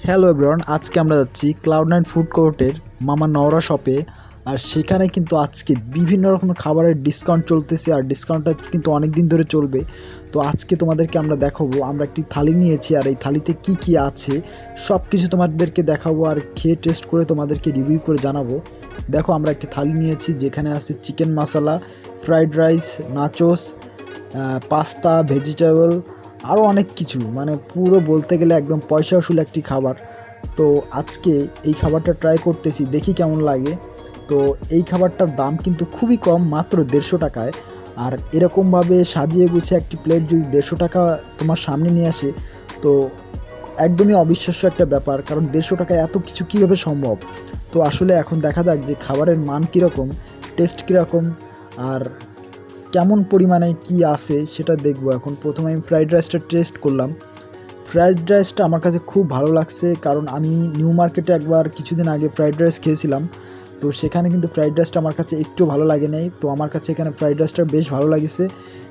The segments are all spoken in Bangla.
হ্যালো এভরিওয়ান, আজকে আমরা যাচ্ছি ক্লাউড9 ফুড কোর্টের মামা নওরা শপে। আর সেখানে কিন্তু আজকে বিভিন্ন রকমের খাবারের ডিসকাউন্ট চলতেছে, আর ডিসকাউন্টটা কিন্তু অনেক দিন ধরে চলবে। তো আজকে তোমাদেরকে আমরা দেখাবো, আমরা একটি থালি নিয়েছি আর এই থালিতে কি কি আছে সব কিছু তোমাদেরকে দেখাবো আর খেয়ে টেস্ট করে তোমাদেরকে রিভিউ করে জানাবো। দেখো, আমরা একটি থালি নিয়েছি যেখানে আছে chicken masala, fried rice, nachos, pasta, vegetable, আরও অনেক কিছু, মানে পুরো বলতে গেলে একদম পয়সা উসুল একটি খাবার। তো আজকে এই খাবারটা ট্রাই করতেছি, দেখি কেমন লাগে। তো এই খাবারটার দাম কিন্তু খুবই কম, মাত্র 150 টাকায়। আর এরকমভাবে সাজিয়ে গুছিয়ে একটি প্লেট যদি 150 টাকা তোমার সামনে নিয়ে আসে, তো একদমই অবিশ্বাস্য একটা ব্যাপার, কারণ 150 টাকায় এত কিছু কীভাবে সম্ভব। তো আসলে এখন দেখা যাক যে খাবারের মান কীরকম, টেস্ট কীরকম, আর কেমন পরিমাণে কি আছে সেটা দেখব। এখন প্রথমে আমি ফ্রাইড রাইসটা টেস্ট করলাম। ফ্রাইড রাইসটা আমার কাছে খুব ভালো লাগছে, কারণ আমি নিউ মার্কেটে একবার কিছুদিন আগে ফ্রাইড রাইস খেয়েছিলাম। তো সেখানে কিন্তু ফ্রাইড রাইসটা আমার কাছে একটু ভালো লাগে নাই, তো আমার কাছে এখানে ফ্রাইড রাইসটা বেশ ভালো লাগিছে।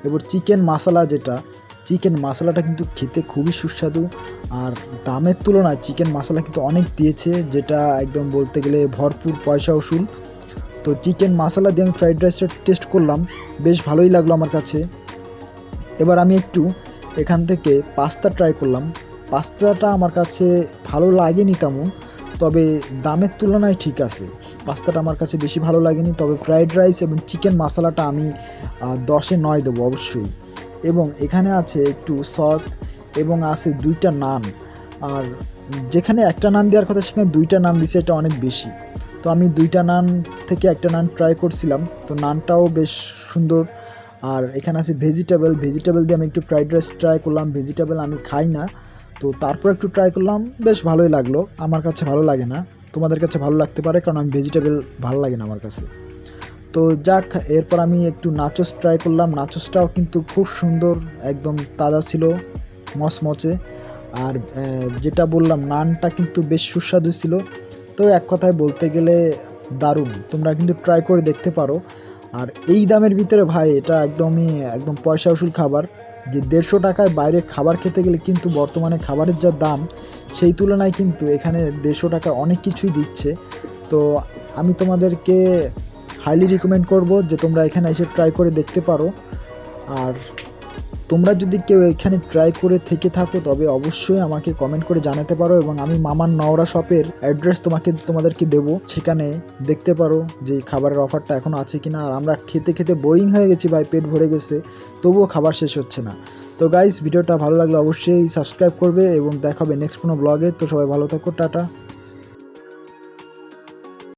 এবার চিকেন মশলা, চিকেন মশলাটা কিন্তু খেতে খুবই সুস্বাদু, আর দামের তুলনায় চিকেন মশলা কিন্তু অনেক দিয়েছে, যেটা একদম বলতে গেলে ভরপুর পয়সা উসুল। তো চিকেন মশলা দিয়ে আমি ফ্রাইড রাইসটা টেস্ট করলাম, বেশ ভালোই লাগলো আমার কাছে। এবার আমি একটু এখান থেকে পাস্তা ট্রাই করলাম। পাস্তাটা আমার কাছে ভালো লাগেনি তেমন, তবে দামের তুলনায় ঠিক আছে। পাস্তাটা আমার কাছে বেশি ভালো লাগেনি, তবে ফ্রাইড রাইস এবং চিকেন মশলাটা আমি 10-এ 9 দেবো অবশ্যই। এবং এখানে আছে একটু সস এবং আছে 2টা নান। আর যেখানে একটা নান দেওয়ার কথা সেখানে 2টা নান দিছে, এটা অনেক বেশি। তো আমি 2টা নান থেকে একটা নান ট্রাই করছিলাম, তো নানটাও বেশ সুন্দর। আর এখানে আছে ভেজিটেবল দিয়ে আমি একটু ফ্রাইড রাইস ট্রাই করলাম। ভেজিটেবল আমি খাই না, তো তারপর একটু ট্রাই করলাম, বেশ ভালোই লাগলো। আমার কাছে ভালো লাগে না, তোমাদের কাছে ভালো লাগতে পারে, কারণ আমি ভেজিটেবল ভালো লাগে না আমার কাছে। তো যাক, এরপর আমি একটু নাচোস ট্রাই করলাম। নাচোসটাও কিন্তু খুব সুন্দর, একদম তাজা ছিল, মচমচে। আর যেটা বললাম, নানটা কিন্তু বেশ সুস্বাদু ছিল। তো এক কথায় বলতে গেলে দারুণ, তোমরা কিন্তু ট্রাই করে দেখতে পারো। আর এই দামের ভিতরে ভাই, এটা একদম পয়সা উসুল খাবার। যে 150 টাকায় বাইরে খাবার খেতে গেলে কিন্তু বর্তমানে খাবারের যা দাম, সেই তুলনায় কিন্তু এখানে 150 টাকায় অনেক কিছুই দিচ্ছে। তো আমি তোমাদেরকে হাইলি রিকমেন্ড করব যে তোমরা এখানে এসে ট্রাই করে দেখতে পারো। আর তোমরা যদি কেউ এখানে ট্রাই করে থেকে থাকো, তবে অবশ্যই আমাকে কমেন্ট করে জানাতে পারো, এবং আমি মামার নওরা শপের অ্যাড্রেস তোমাদেরকে দেবো, সেখানে দেখতে পারো যে খাবারের অফারটা এখনও আছে কিনা। আর আমরা খেতে খেতে বোরিং হয়ে গেছি ভাই, পেট ভরে গেছে, তবুও খাবার শেষ হচ্ছে না। তো গাইস, ভিডিওটা ভালো লাগলে অবশ্যই সাবস্ক্রাইব করবে, এবং দেখা হবে নেক্সট কোনো ব্লগে। তো সবাই ভালো থাকো, টাটা।